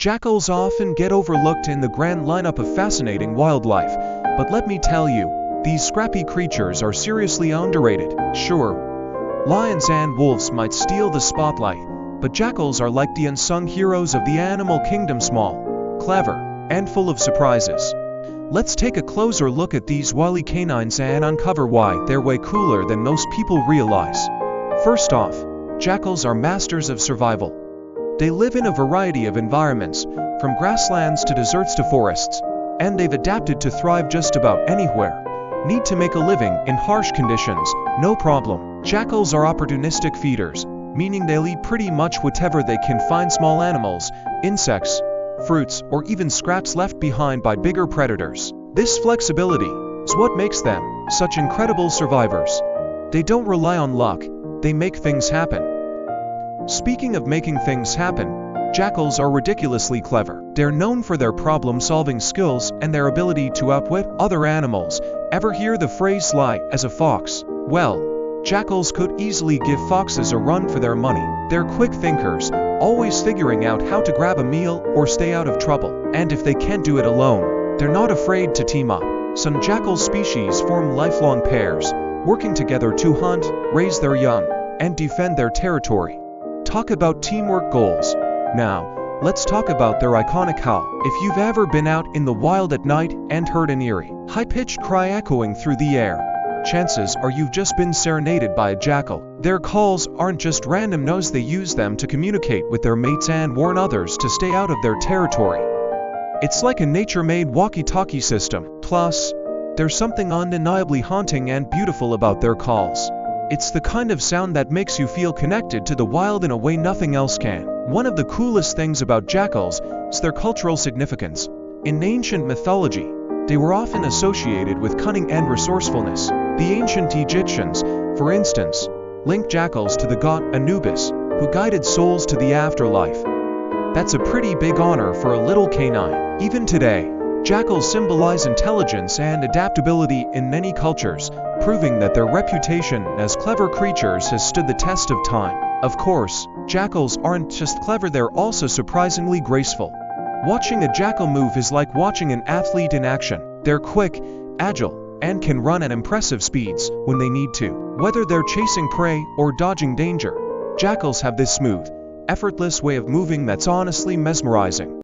Jackals often get overlooked in the grand lineup of fascinating wildlife, but let me tell you, these scrappy creatures are seriously underrated. Sure, lions and wolves might steal the spotlight, but jackals are like the unsung heroes of the animal kingdom, small, clever, and full of surprises. Let's take a closer look at these wily canines and uncover why they're way cooler than most people realize. First off, jackals are masters of survival. They live in a variety of environments, from grasslands to deserts to forests, and they've adapted to thrive just about anywhere. Need to make a living in harsh conditions? No problem. Jackals are opportunistic feeders, meaning they'll eat pretty much whatever they can find: small animals, insects, fruits, or even scraps left behind by bigger predators. This flexibility is what makes them such incredible survivors. They don't rely on luck, they make things happen. Speaking of making things happen, jackals are ridiculously clever. They're known for their problem-solving skills and their ability to outwit other animals. Ever hear the phrase "sly as a fox"? Well, jackals could easily give foxes a run for their money. They're quick thinkers, always figuring out how to grab a meal or stay out of trouble. And if they can't do it alone, they're not afraid to team up. Some jackal species form lifelong pairs, working together to hunt, raise their young, and defend their territory. Talk about teamwork goals. Now, let's talk about their iconic howl. If you've ever been out in the wild at night and heard an eerie, high-pitched cry echoing through the air, chances are you've just been serenaded by a jackal. Their calls aren't just random no's, they use them to communicate with their mates and warn others to stay out of their territory. It's like a nature-made walkie-talkie system. Plus, there's something undeniably haunting and beautiful about their calls. It's the kind of sound that makes you feel connected to the wild in a way nothing else can. One of the coolest things about jackals is their cultural significance. In ancient mythology, they were often associated with cunning and resourcefulness. The ancient Egyptians, for instance, linked jackals to the god Anubis, who guided souls to the afterlife. That's a pretty big honor for a little canine. Even today, jackals symbolize intelligence and adaptability in many cultures, proving that their reputation as clever creatures has stood the test of time. Of course, jackals aren't just clever, they're also surprisingly graceful. Watching a jackal move is like watching an athlete in action. They're quick, agile, and can run at impressive speeds when they need to. Whether they're chasing prey or dodging danger, jackals have this smooth, effortless way of moving that's honestly mesmerizing.